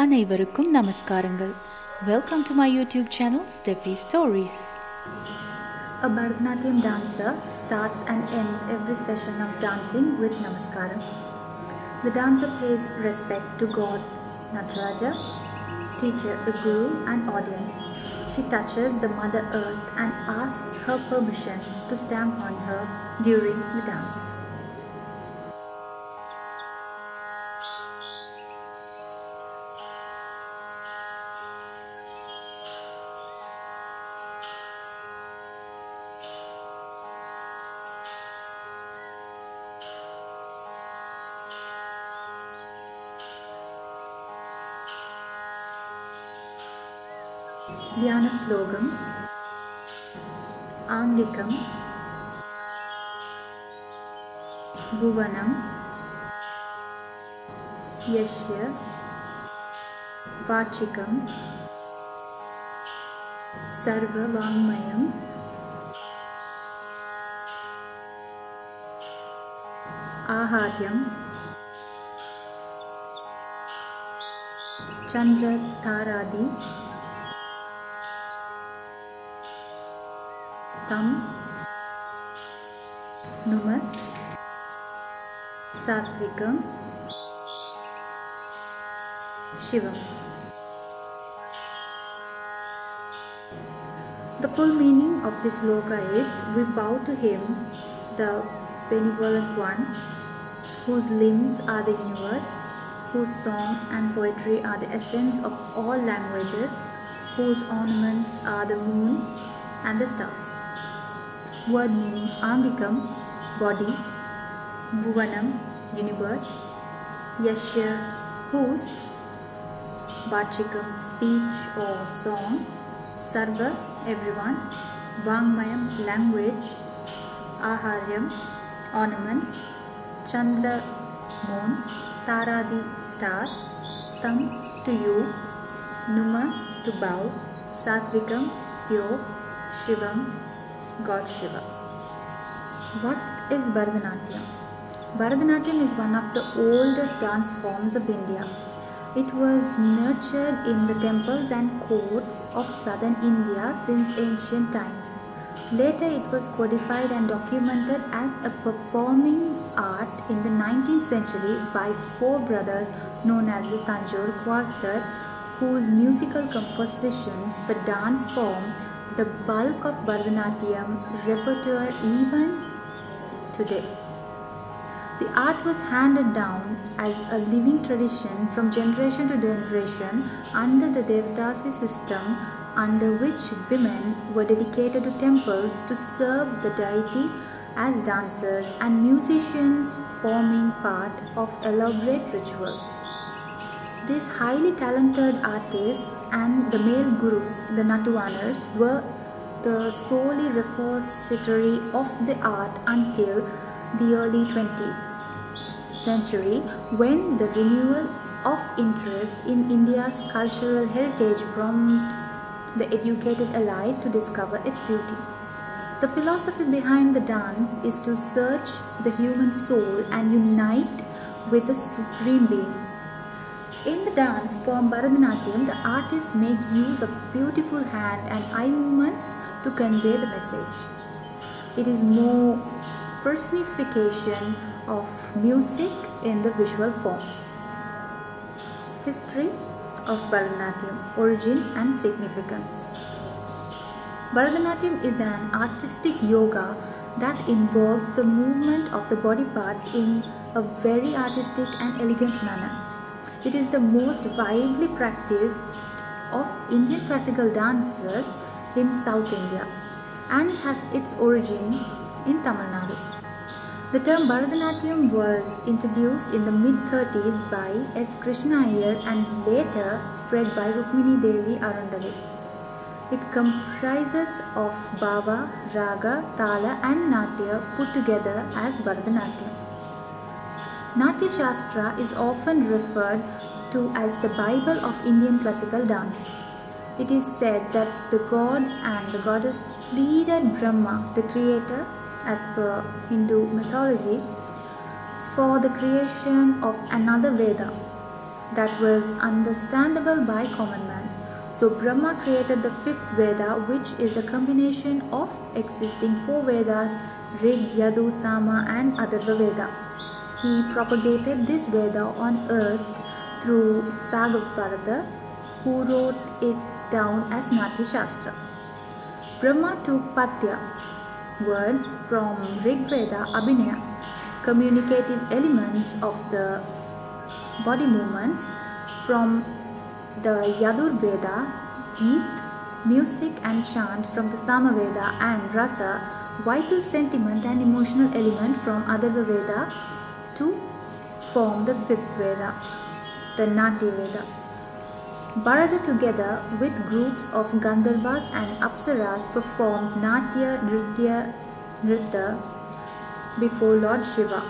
அனைவருக்கும் நமஸ்காரங்கள். Welcome to my YouTube channel Steffi Stories. A Bharatanatyam dancer starts and ends every session of dancing with Namaskaram. The dancer pays respect to God, Nataraja, teacher, the Guru and audience. She touches the Mother Earth and asks her permission to stamp on her during the dance. Dhyana Slogam Angikam Bhuvanam Yashya Vachikam Sarva Vangmayam Aharyam Chandra Taradi Tam Numas Satvikam Shivam. The full meaning of this sloka is: we bow to him, the benevolent one, whose limbs are the universe, whose song and poetry are the essence of all languages, whose ornaments are the moon and the stars. Word meaning: Angikam, body; Bhuvanam, universe; Yashya, whose; Vachikam, speech or song; Sarva, everyone; Vangmayam, language; Aharyam, ornaments; Chandra, moon; Taradi, stars; Tam, to you; Numa, to bow; Satvikam, pure; Shivam, God Shiva. What is Bharatanatyam? Bharatanatyam is one of the oldest dance forms of India. It was nurtured in the temples and courts of southern India since ancient times. Later it was codified and documented as a performing art in the 19th century by four brothers known as the Tanjore Quartet, whose musical compositions for dance form the bulk of Bharatanatyam repertoire even today. The art was handed down as a living tradition from generation to generation under the Devdasi system, under which women were dedicated to temples to serve the deity as dancers and musicians forming part of elaborate rituals. These highly talented artists and the male gurus, the Natuvanars, were the solely repository of the art until the early 20th century, when the renewal of interest in India's cultural heritage prompted the educated elite to discover its beauty. The philosophy behind the dance is to search the human soul and unite with the Supreme Being. In the dance form Bharatanatyam, the artists make use of beautiful hand and eye movements to convey the message. It is more personification of music in the visual form. History of Bharatanatyam: origin and significance. Bharatanatyam is an artistic yoga that involves the movement of the body parts in a very artistic and elegant manner. It is the most widely practiced of Indian classical dances in South India and has its origin in Tamil Nadu. The term Bharatanatyam was introduced in the mid-30s by S. Krishna Iyer and later spread by Rukmini Devi Arundale. It comprises of Bhava, Raga, Tala and Natya put together as Bharatanatyam. Natya Shastra is often referred to as the Bible of Indian classical dance. It is said that the gods and the goddess pleaded Brahma, the creator, as per Hindu mythology, for the creation of another Veda. that was understandable by common man. So Brahma created the fifth Veda, which is a combination of existing four Vedas, Rig, Yadu, Sama and Atharva Veda. He propagated this Veda on earth through Sagabharata, who wrote it down as Natya Shastra. Brahma took Patya, words from Rig Veda, Abhinaya, communicative elements of the body movements, from the Yadur Veda, Geet, music and chant from the Sama Veda, and Rasa, vital sentiment and emotional element from Atharva Veda, to form the fifth Veda, the Natya Veda. Bharata, together with groups of Gandharvas and Apsaras, performed Natya Nritya before Lord Shiva,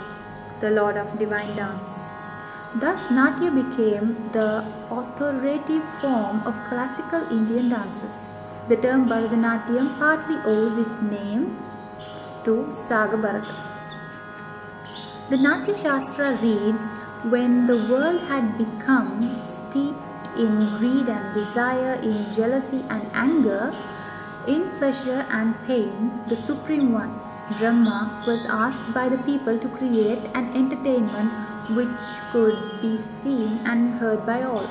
the Lord of divine dance. Thus, Natya became the authoritative form of classical Indian dances. The term Bharatanatyam partly owes its name to Sagabharata. The Natya Shastra reads, when the world had become steeped in greed and desire, in jealousy and anger, in pleasure and pain, the Supreme One, Brahma, was asked by the people to create an entertainment which could be seen and heard by all.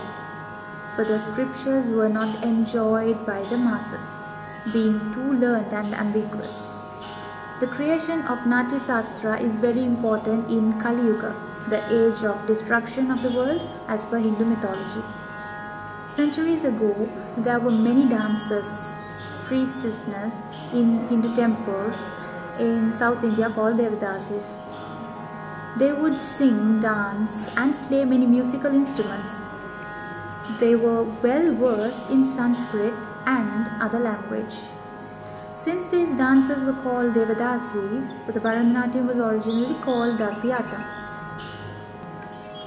For the scriptures were not enjoyed by the masses, being too learned and ambiguous. The creation of Natya Shastra is very important in Kali Yuga, the age of destruction of the world as per Hindu mythology. Centuries ago, there were many dances, priestesses in Hindu temples in South India called Devadasis. They would sing, dance and play many musical instruments. They were well versed in Sanskrit and other language. Since these dances were called Devadasis, the Bharatanatyam was originally called Dasyatam.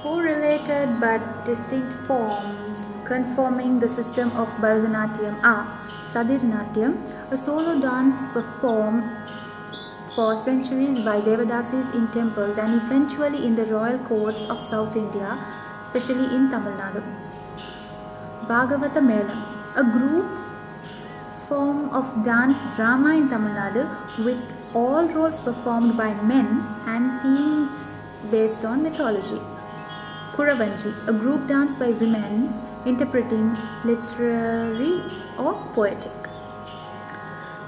Four related but distinct forms conforming the system of Bharatanatyam are Sadir Natyam, a solo dance performed for centuries by Devadasis in temples and eventually in the royal courts of South India, especially in Tamil Nadu. Bhagavata Melam, a group form of dance drama in Tamil Nadu with all roles performed by men and themes based on mythology. Kuravanji, a group dance by women interpreting literary or poetic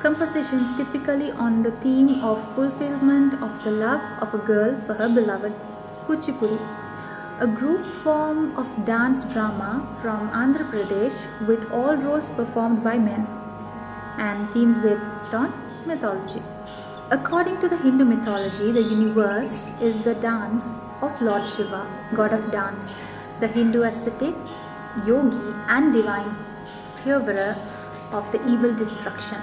compositions typically on the theme of fulfillment of the love of a girl for her beloved. Kuchipudi, a group form of dance drama from Andhra Pradesh with all roles performed by men and themes based on mythology. According to the Hindu mythology, the universe is the dance of Lord Shiva, god of dance, the Hindu ascetic, yogi and divine preserver of the evil destruction.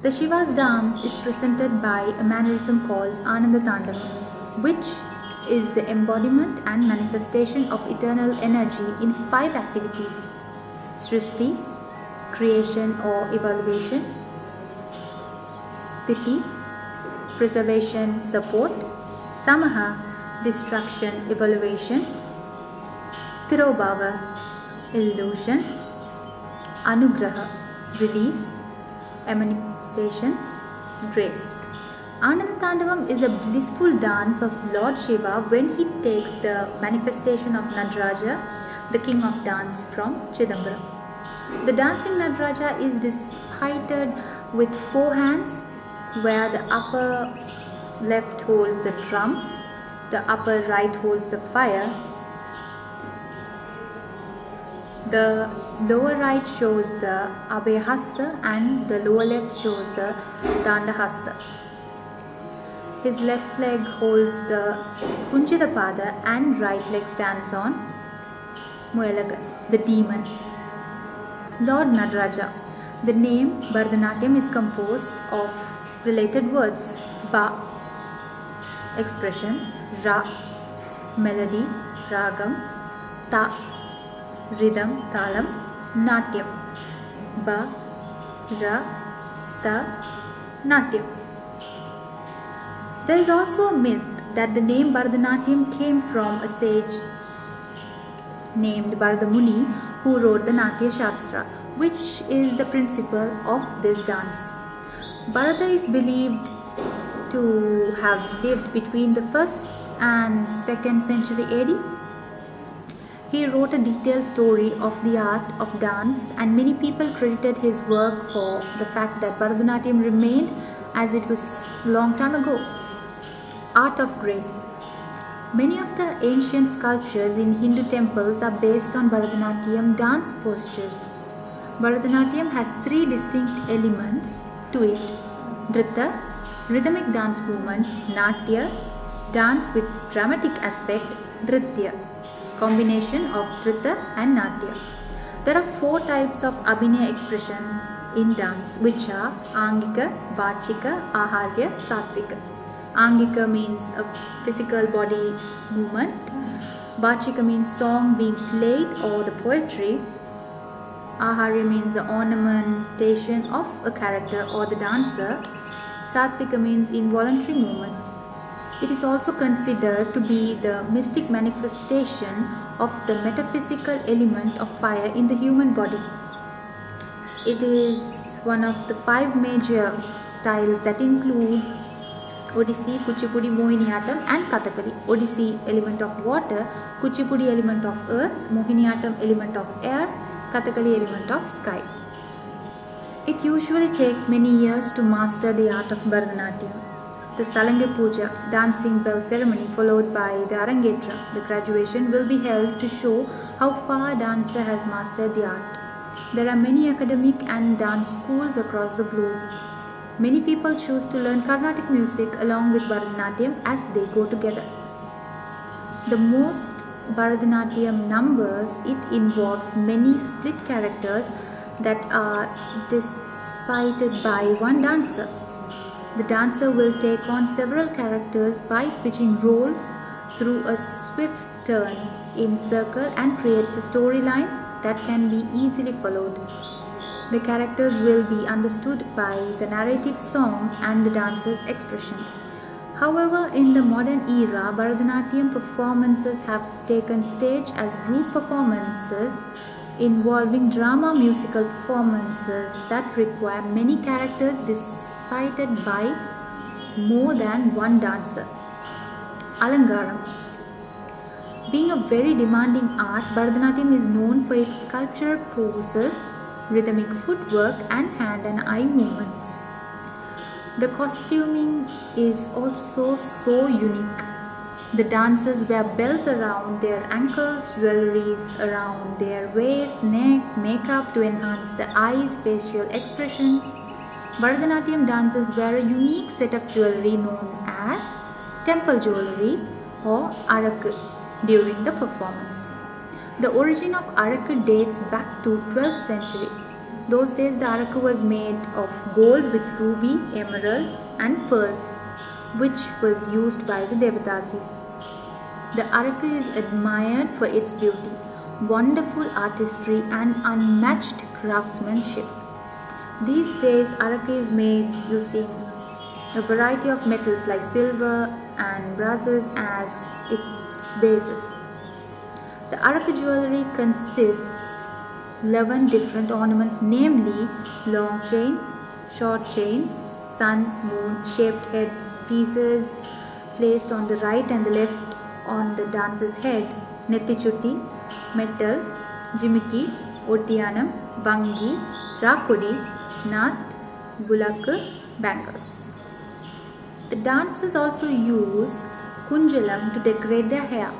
The Shiva's dance is presented by a mannerism called Ananda Tandavam, which is the embodiment and manifestation of eternal energy in 5 activities: Srishti, creation or evaluation; Sthiti, preservation, support; Samaha, destruction, evaluation; Tirobhava, illusion; Anugraha, release; emancipation, grace. Ananda Tandavam is a blissful dance of Lord Shiva when he takes the manifestation of Nataraja, the king of dance, from Chidambaram. The dancing Nataraja is depicted with 4 hands, where the upper left holds the drum, the upper right holds the fire, the lower right shows the Abhayahasta and the lower left shows the Dandahasta. His left leg holds the Kunjita Pada and right leg stands on Muelaga, the demon. Lord Nataraja. The name Bharatanatyam is composed of related words: Ba, expression; Ra, melody, Ragam; Ta, rhythm, Talam; Natyam, Ba, Ra, Ta, Natyam. There is also a myth that the name Bharatanatyam came from a sage named Bharata Muni, who wrote the Natya Shastra, which is the principle of this dance. Bharata is believed to have lived between the 1st and 2nd century AD. He wrote a detailed story of the art of dance, and many people credited his work for the fact that Bharatanatyam remained as it was long time ago. Art of grace. Many of the ancient sculptures in Hindu temples are based on Bharatanatyam dance postures. Bharatanatyam has 3 distinct elements to it: Nritta, rhythmic dance movements; Natya, dance with dramatic aspect; Nritya, combination of Nritta and Natya. There are 4 types of Abhinaya expression in dance, which are Angika, Vachika, Aharya, Satvika. Angika means a physical body movement. Vachika means song being played or the poetry. Aharya means the ornamentation of a character or the dancer. Satvika means involuntary movements. It is also considered to be the mystic manifestation of the metaphysical element of fire in the human body. It is one of the 5 major styles that includes Odissi, Kuchipudi, Mohiniyattam and Kathakali. Odissi element of water, Kuchipudi element of earth, Mohiniyattam element of air, Kathakali element of sky. It usually takes many years to master the art of Bharatanatyam. The Salanga Puja, dancing bell ceremony, followed by the Arangetra, the graduation, will be held to show how far a dancer has mastered the art. There are many academic and dance schools across the globe. Many people choose to learn Carnatic music along with Bharatanatyam as they go together. The most Bharatanatyam numbers, it involves many split characters that are displayed by one dancer. The dancer will take on several characters by switching roles through a swift turn in circle and creates a storyline that can be easily followed. The characters will be understood by the narrative song and the dancer's expression. However, in the modern era, Bharatanatyam performances have taken stage as group performances involving drama musical performances that require many characters displayed by more than one dancer. Alangaram. Being a very demanding art, Bharatanatyam is known for its sculptural poses, rhythmic footwork and hand and eye movements. The costuming is also so unique. The dancers wear bells around their ankles, jewelries around their waist, neck, makeup to enhance the eyes' facial expressions. Bharatanatyam dancers wear a unique set of jewelry known as temple jewelry or arakku during the performance. The origin of arakku dates back to 12th century. Those days the arakku was made of gold with ruby, emerald and pearls, which was used by the Devadasis. The arakku is admired for its beauty, wonderful artistry and unmatched craftsmanship. These days arakku is made using a variety of metals like silver and brasses as its basis. The arakku jewelry consists 11 different ornaments, namely long chain, short chain, sun, moon shaped head pieces placed on the right and the left on the dancer's head, nettichutti, metal, jimiki, otiyanam, bangi, rakodi, nath, bulakku, bangles. The dancers also use kunjalam to decorate their hair.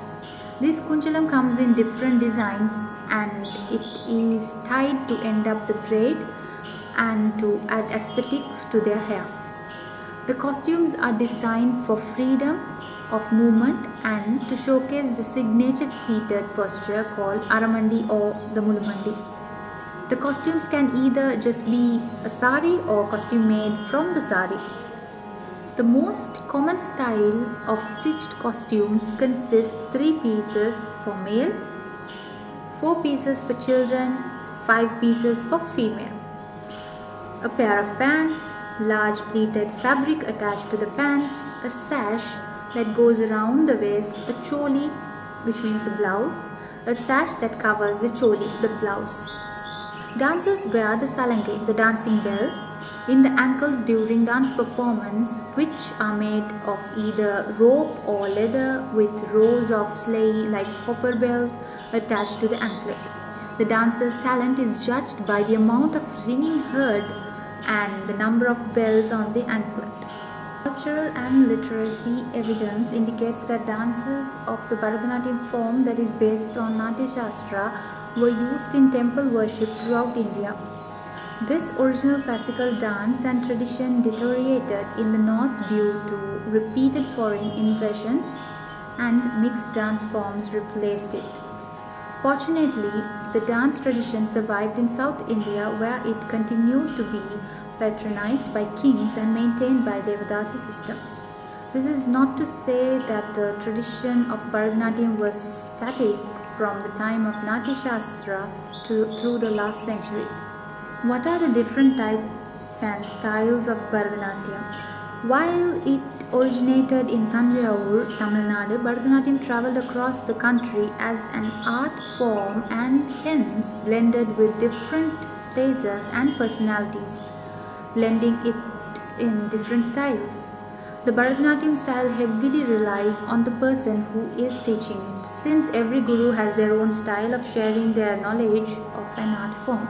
This kunjalam comes in different designs and it is tied to end up the braid and to add aesthetics to their hair. The costumes are designed for freedom of movement and to showcase the signature seated posture called Aramandi or the Mulumandi. The costumes can either just be a sari or costume made from the sari. The most common style of stitched costumes consists 3 pieces for male, 4 pieces for children, 5 pieces for female. A pair of pants, large pleated fabric attached to the pants, a sash that goes around the waist, a choli which means a blouse, a sash that covers the choli, the blouse. Dancers wear the salange, the dancing bell, in the ankles during dance performance, which are made of either rope or leather with rows of sleigh-like copper bells attached to the anklet. The dancer's talent is judged by the amount of ringing heard and the number of bells on the anklet. Cultural and literary evidence indicates that dances of the Bharatanatyam form that is based on Natya Shastra were used in temple worship throughout India. This original classical dance and tradition deteriorated in the north due to repeated foreign invasions, and mixed dance forms replaced it. Fortunately, the dance tradition survived in South India, where it continued to be patronized by kings and maintained by the Devadasi system. This is not to say that the tradition of Bharatanatyam was static from the time of Natya Shastra through the last century. What are the different types and styles of Bharatanatyam? While it originated in Tanjavur, Tamil Nadu, Bharatanatyam traveled across the country as an art form and hence blended with different places and personalities, blending it in different styles. The Bharatanatyam style heavily relies on the person who is teaching it, since every guru has their own style of sharing their knowledge of an art form.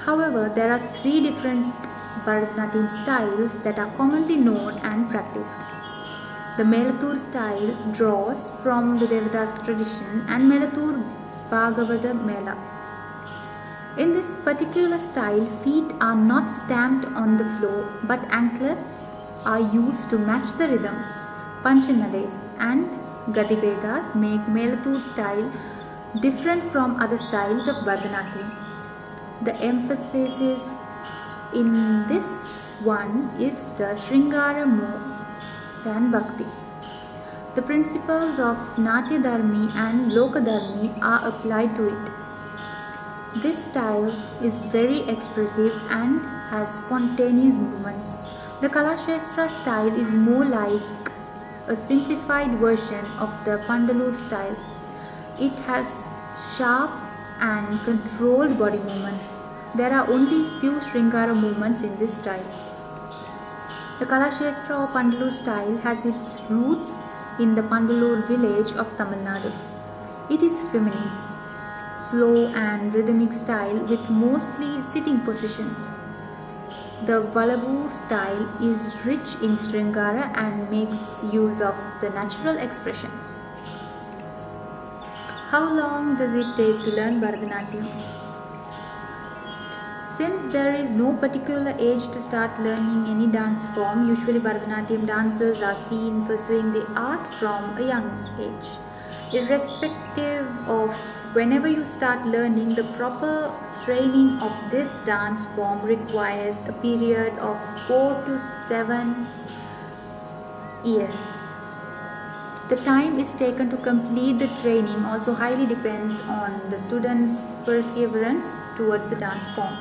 However, there are three different Bharatanatyam styles that are commonly known and practiced. The Melathur style draws from the Devadasi tradition and Melathur Bhagavata Mela. In this particular style, feet are not stamped on the floor, but anklets are used to match the rhythm. Panchanades and Gatibedas make Melathur style different from other styles of Bharatanatyam. The emphasis in this one is the Sringara more than Bhakti. The principles of Natya Dharmi and Loka Dharmi are applied to it. This style is very expressive and has spontaneous movements. The Kalashestra style is more like a simplified version of the Pandalur style. It has sharp and controlled body movements. There are only few Sringara movements in this style. The Kalashestra or Pandalur style has its roots in the Pandalur village of Tamil Nadu. It is feminine, slow and rhythmic style with mostly sitting positions. The Valabur style is rich in Sringara and makes use of the natural expressions. How long does it take to learn Bharatanatyam? Since there is no particular age to start learning any dance form, usually Bharatanatyam dancers are seen pursuing the art from a young age. Irrespective of whenever you start learning, the proper training of this dance form requires a period of 4 to 7 years. The time is taken to complete the training also highly depends on the student's perseverance towards the dance form,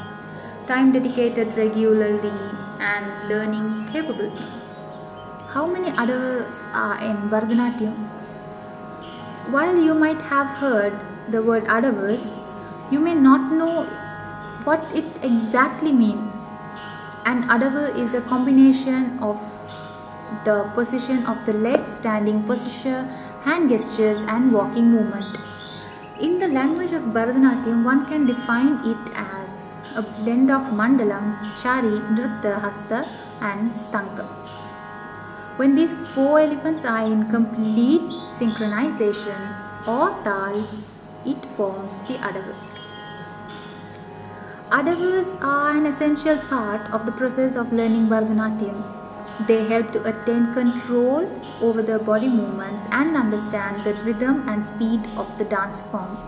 time dedicated regularly, and learning capability. How many adavas are in Bharatanatyam? While you might have heard the word adavas, you may not know what it exactly means. An adava is a combination of the position of the legs, standing posture, hand gestures and walking movement. In the language of Bharatanatyam, one can define it as a blend of Mandalam, Chari, Nritta, Hasta and Stanka. When these four elements are in complete synchronization or tal, it forms the adava. Adavas are an essential part of the process of learning Bharatanatyam. They help to attain control over the body movements and understand the rhythm and speed of the dance form.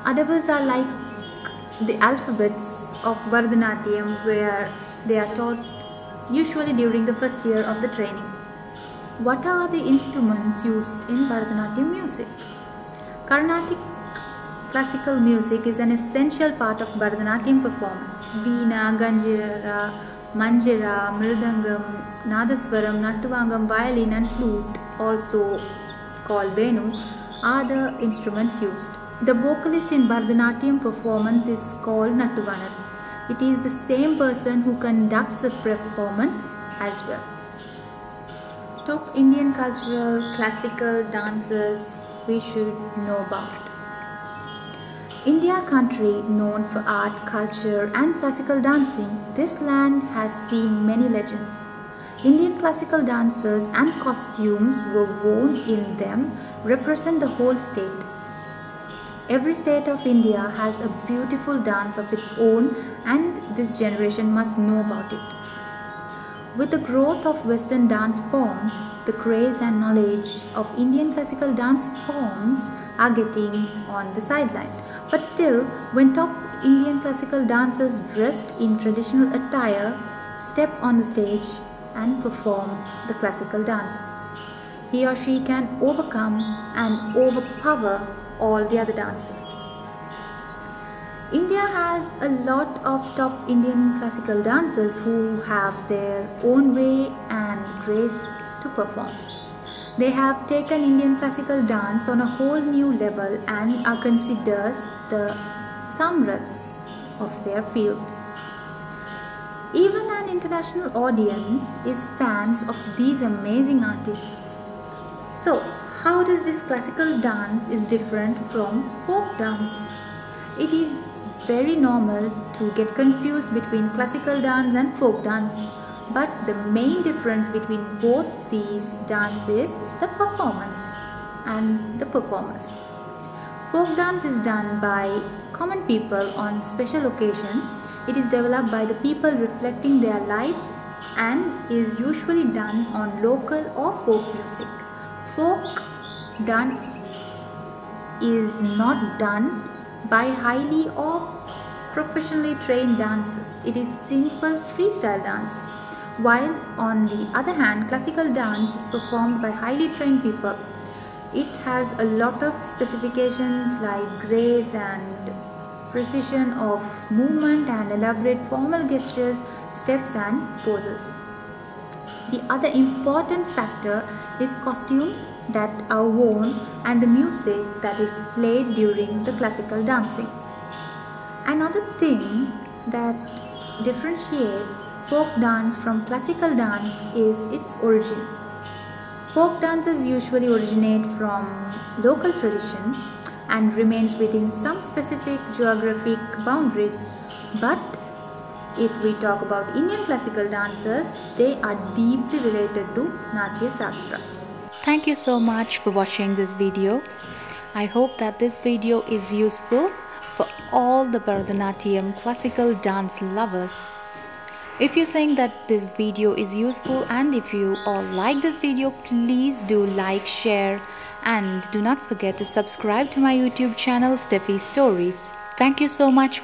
Adavas are like the alphabets of Bharatanatyam, where they are taught usually during the first year of the training. What are the instruments used in Bharatanatyam music? Carnatic classical music is an essential part of Bharatanatyam performance. Veena, Ganjira, Manjira, Mridangam, Nadaswaram, Nattuvangam, violin and flute, also called Venu, are the instruments used. The vocalist in Bharatanatyam performance is called Nattuvanan. It is the same person who conducts the performance as well. Top Indian cultural classical dances we should know about. India, country known for art, culture and classical dancing, this land has seen many legends. Indian classical dances and costumes were worn in them represent the whole state. Every state of India has a beautiful dance of its own, and this generation must know about it. With the growth of Western dance forms, the craze and knowledge of Indian classical dance forms are getting on the sideline. But still, when top Indian classical dancers dressed in traditional attire step on the stage and perform the classical dance, he or she can overcome and overpower all the other dances. India has a lot of top Indian classical dancers who have their own way and grace to perform. They have taken Indian classical dance on a whole new level and are considered the Samrats of their field. Even an international audience is fans of these amazing artists. So, how does this classical dance is different from folk dance? It is very normal to get confused between classical dance and folk dance. But the main difference between both these dances is the performance and the performers. Folk dance is done by common people on special occasion. It is developed by the people reflecting their lives and is usually done on local or folk music. Folk dance is not done by highly or professionally trained dancers. It is simple freestyle dance. While on the other hand, classical dance is performed by highly trained people. It has a lot of specifications like grace and precision of movement and elaborate formal gestures, steps and poses. The other important factor is costumes that are worn and the music that is played during the classical dancing. Another thing that differentiates folk dance from classical dance is its origin. Folk dances usually originate from local tradition and remains within some specific geographic boundaries. But if we talk about Indian classical dances, they are deeply related to Natya Shastra. Thank you so much for watching this video. I hope that this video is useful for all the Bharatanatyam classical dance lovers. If you think that this video is useful and if you all like this video, please do like, share and do not forget to subscribe to my YouTube channel Steffi Stories. Thank you so much.